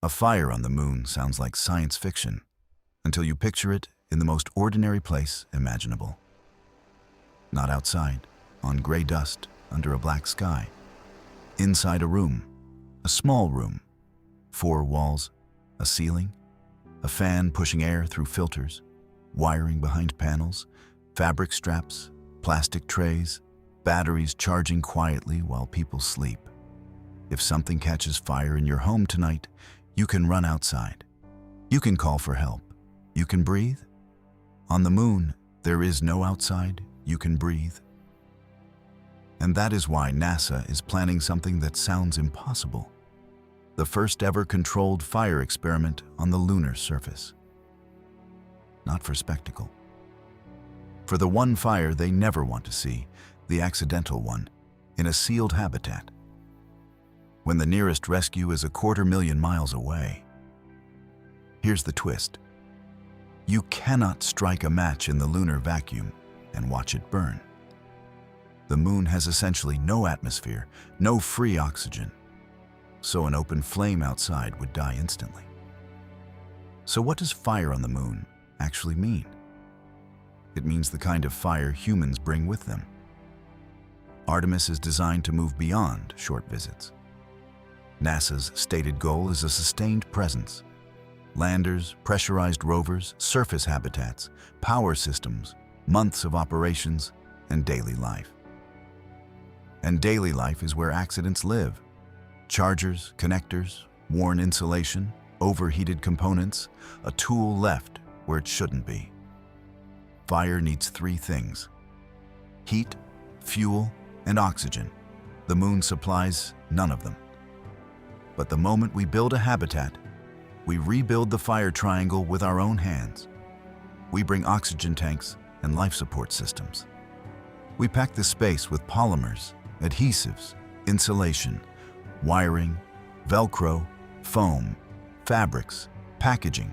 A fire on the moon sounds like science fiction until you picture it in the most ordinary place imaginable. Not outside, on gray dust, under a black sky. Inside a room, a small room, 4 walls, a ceiling, a fan pushing air through filters, wiring behind panels, fabric straps, plastic trays, batteries charging quietly while people sleep. If something catches fire in your home tonight, you can run outside. You can call for help. You can breathe. On the moon, there is no outside. You can breathe. And that is why NASA is planning something that sounds impossible. The first ever controlled fire experiment on the lunar surface. Not for spectacle. For the one fire they never want to see, the accidental one, in a sealed habitat. When the nearest rescue is 250,000 miles away. Here's the twist. You cannot strike a match in the lunar vacuum and watch it burn. The moon has essentially no atmosphere, no free oxygen, so an open flame outside would die instantly. So what does fire on the moon actually mean? It means the kind of fire humans bring with them. Artemis is designed to move beyond short visits. NASA's stated goal is a sustained presence. Landers, pressurized rovers, surface habitats, power systems, months of operations, and daily life. And daily life is where accidents live. Chargers, connectors, worn insulation, overheated components, a tool left where it shouldn't be. Fire needs 3 things: heat, fuel, and oxygen. The moon supplies none of them. But the moment we build a habitat, we rebuild the fire triangle with our own hands. We bring oxygen tanks and life support systems. We pack the space with polymers, adhesives, insulation, wiring, Velcro, foam, fabrics, packaging,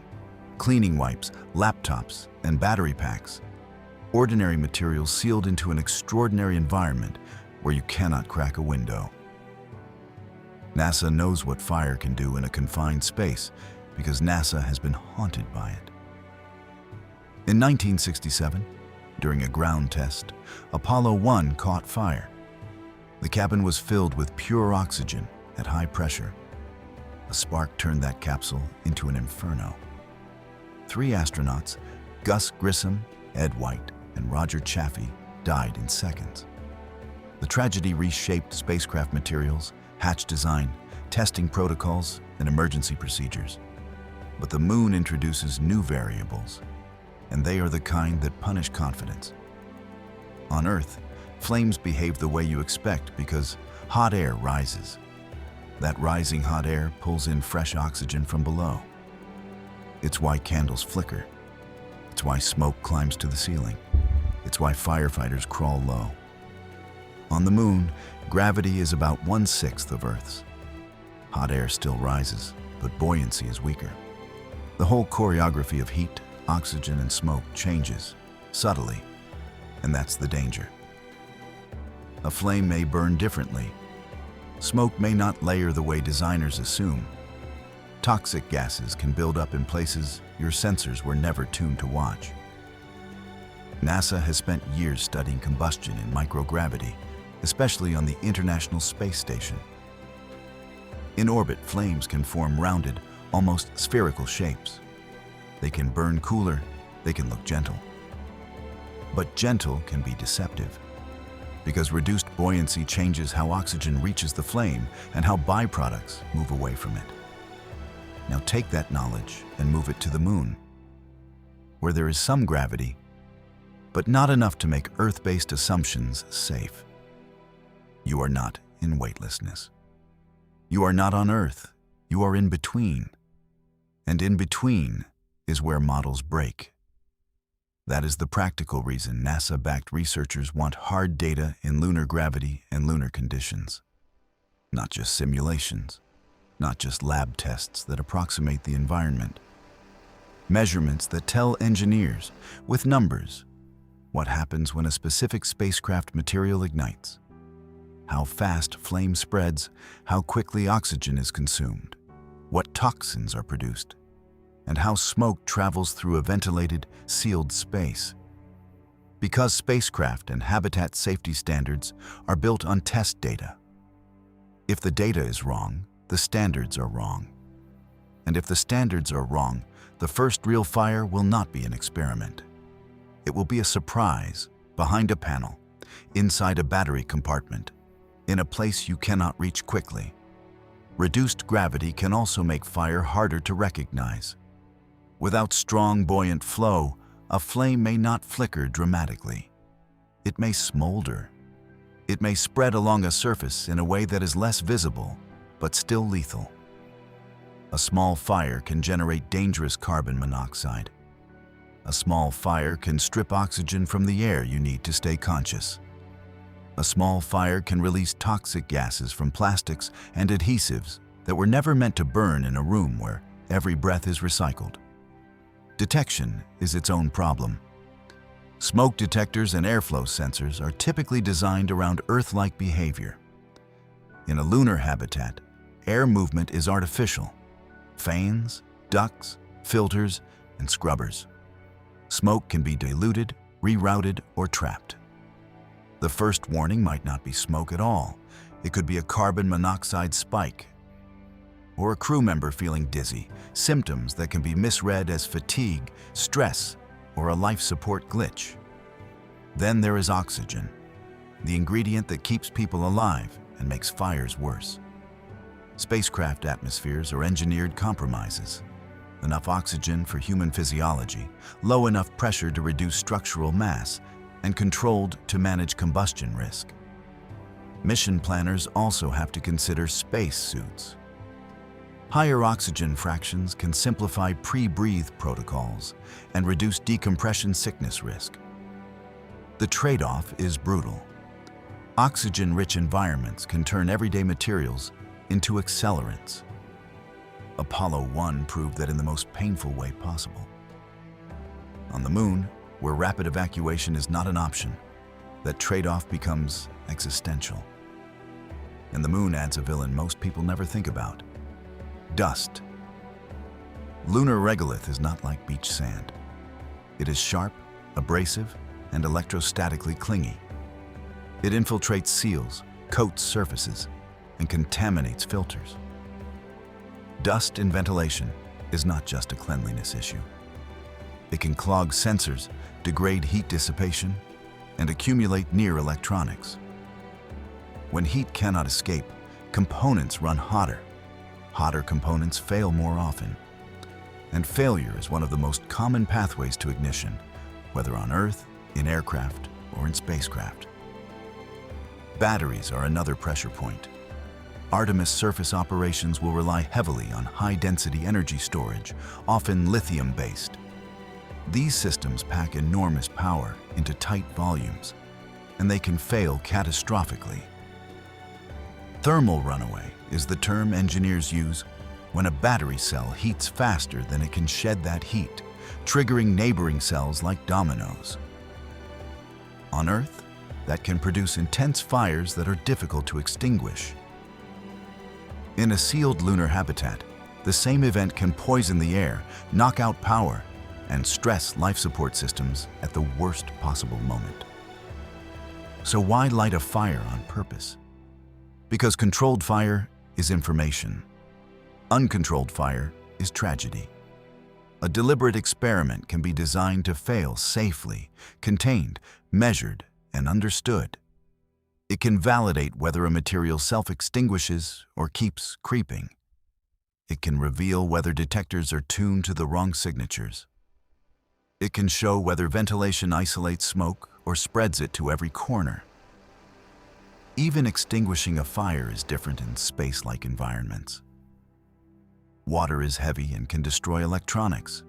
cleaning wipes, laptops, and battery packs. Ordinary materials sealed into an extraordinary environment where you cannot crack a window. NASA knows what fire can do in a confined space because NASA has been haunted by it. In 1967, during a ground test, Apollo 1 caught fire. The cabin was filled with pure oxygen at high pressure. A spark turned that capsule into an inferno. 3 astronauts, Gus Grissom, Ed White, and Roger Chaffee, died in seconds. The tragedy reshaped spacecraft materials, hatch design, testing protocols, and emergency procedures. But the moon introduces new variables, and they are the kind that punish confidence. On Earth, flames behave the way you expect because hot air rises. That rising hot air pulls in fresh oxygen from below. It's why candles flicker. It's why smoke climbs to the ceiling. It's why firefighters crawl low. On the moon, gravity is about 1/6 of Earth's. Hot air still rises, but buoyancy is weaker. The whole choreography of heat, oxygen, and smoke changes, subtly, and that's the danger. A flame may burn differently. Smoke may not layer the way designers assume. Toxic gases can build up in places your sensors were never tuned to watch. NASA has spent years studying combustion in microgravity, especially on the International Space Station. In orbit, flames can form rounded, almost spherical shapes. They can burn cooler, they can look gentle. But gentle can be deceptive, because reduced buoyancy changes how oxygen reaches the flame and how byproducts move away from it. Now take that knowledge and move it to the moon, where there is some gravity, but not enough to make Earth-based assumptions safe. You are not in weightlessness. You are not on Earth. You are in between. And in between is where models break. That is the practical reason NASA-backed researchers want hard data in lunar gravity and lunar conditions. Not just simulations, not just lab tests that approximate the environment. Measurements that tell engineers, with numbers, what happens when a specific spacecraft material ignites, how fast flame spreads, how quickly oxygen is consumed. what toxins are produced, and how smoke travels through a ventilated, sealed space. Because spacecraft and habitat safety standards are built on test data. If the data is wrong, the standards are wrong. And if the standards are wrong, the first real fire will not be an experiment. It will be a surprise, behind a panel, inside a battery compartment, in a place you cannot reach quickly. Reduced gravity can also make fire harder to recognize. Without strong, buoyant flow, a flame may not flicker dramatically. It may smolder. It may spread along a surface in a way that is less visible, but still lethal. A small fire can generate dangerous carbon monoxide. A small fire can strip oxygen from the air you need to stay conscious. A small fire can release toxic gases from plastics and adhesives that were never meant to burn in a room where every breath is recycled. Detection is its own problem. Smoke detectors and airflow sensors are typically designed around Earth-like behavior. In a lunar habitat, air movement is artificial. Fans, ducts, filters, and scrubbers. Smoke can be diluted, rerouted, or trapped. The first warning might not be smoke at all. It could be a carbon monoxide spike, or a crew member feeling dizzy, symptoms that can be misread as fatigue, stress, or a life support glitch. Then there is oxygen, the ingredient that keeps people alive and makes fires worse. Spacecraft atmospheres are engineered compromises. Enough oxygen for human physiology, low enough pressure to reduce structural mass, and controlled to manage combustion risk. Mission planners also have to consider space suits. Higher oxygen fractions can simplify pre-breathe protocols and reduce decompression sickness risk. The trade-off is brutal. Oxygen-rich environments can turn everyday materials into accelerants. Apollo 1 proved that in the most painful way possible. On the Moon, where rapid evacuation is not an option, that trade-off becomes existential. And the Moon adds a villain most people never think about: dust. Lunar regolith is not like beach sand. It is sharp, abrasive, and electrostatically clingy. It infiltrates seals, coats surfaces, and contaminates filters. Dust in ventilation is not just a cleanliness issue. It can clog sensors, degrade heat dissipation, and accumulate near electronics. When heat cannot escape, components run hotter. Hotter components fail more often. And failure is one of the most common pathways to ignition, whether on Earth, in aircraft, or in spacecraft. Batteries are another pressure point. Artemis surface operations will rely heavily on high-density energy storage, often lithium-based. These systems pack enormous power into tight volumes, and they can fail catastrophically. Thermal runaway is the term engineers use when a battery cell heats faster than it can shed that heat, triggering neighboring cells like dominoes. On Earth, that can produce intense fires that are difficult to extinguish. In a sealed lunar habitat, the same event can poison the air, knock out power, and stress life support systems at the worst possible moment. So why light a fire on purpose? Because controlled fire is information. Uncontrolled fire is tragedy. A deliberate experiment can be designed to fail safely, contained, measured, and understood. It can validate whether a material self-extinguishes or keeps creeping. It can reveal whether detectors are tuned to the wrong signatures. It can show whether ventilation isolates smoke or spreads it to every corner. Even extinguishing a fire is different in space-like environments. Water is heavy and can destroy electronics.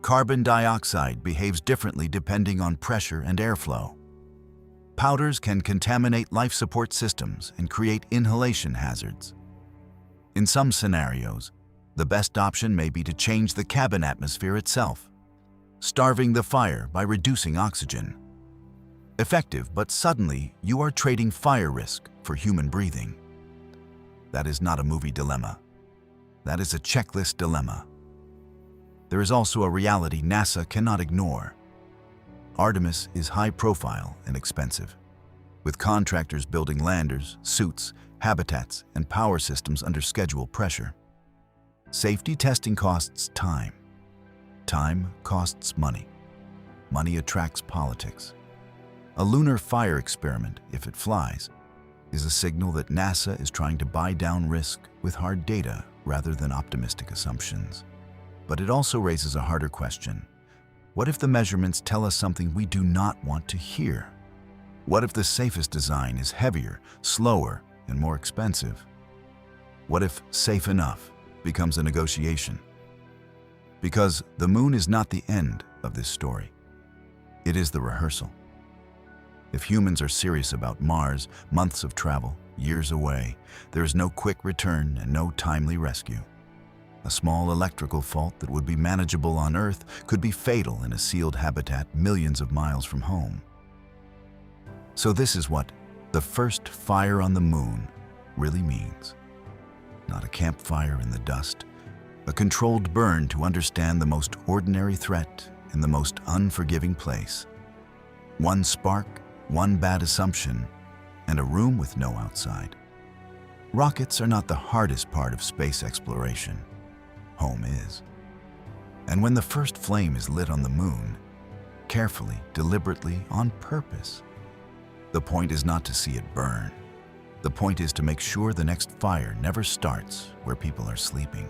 Carbon dioxide behaves differently depending on pressure and airflow. Powders can contaminate life support systems and create inhalation hazards. In some scenarios, the best option may be to change the cabin atmosphere itself, starving the fire by reducing oxygen. Effective, but suddenly you are trading fire risk for human breathing. That is not a movie dilemma. That is a checklist dilemma. There is also a reality NASA cannot ignore. Artemis is high profile and expensive, with contractors building landers, suits, habitats, and power systems under schedule pressure. Safety testing costs time. Time costs money. Money attracts politics. A lunar fire experiment, if it flies, is a signal that NASA is trying to buy down risk with hard data rather than optimistic assumptions. But it also raises a harder question. What if the measurements tell us something we do not want to hear? What if the safest design is heavier, slower, and more expensive? What if safe enough becomes a negotiation? Because the moon is not the end of this story. It is the rehearsal. If humans are serious about Mars, months of travel, years away, there is no quick return and no timely rescue. A small electrical fault that would be manageable on Earth could be fatal in a sealed habitat millions of miles from home. So this is what the first fire on the moon really means. Not a campfire in the dust, a controlled burn to understand the most ordinary threat in the most unforgiving place. One spark, one bad assumption, and a room with no outside. Rockets are not the hardest part of space exploration. Home is. And when the first flame is lit on the moon, carefully, deliberately, on purpose, the point is not to see it burn. The point is to make sure the next fire never starts where people are sleeping.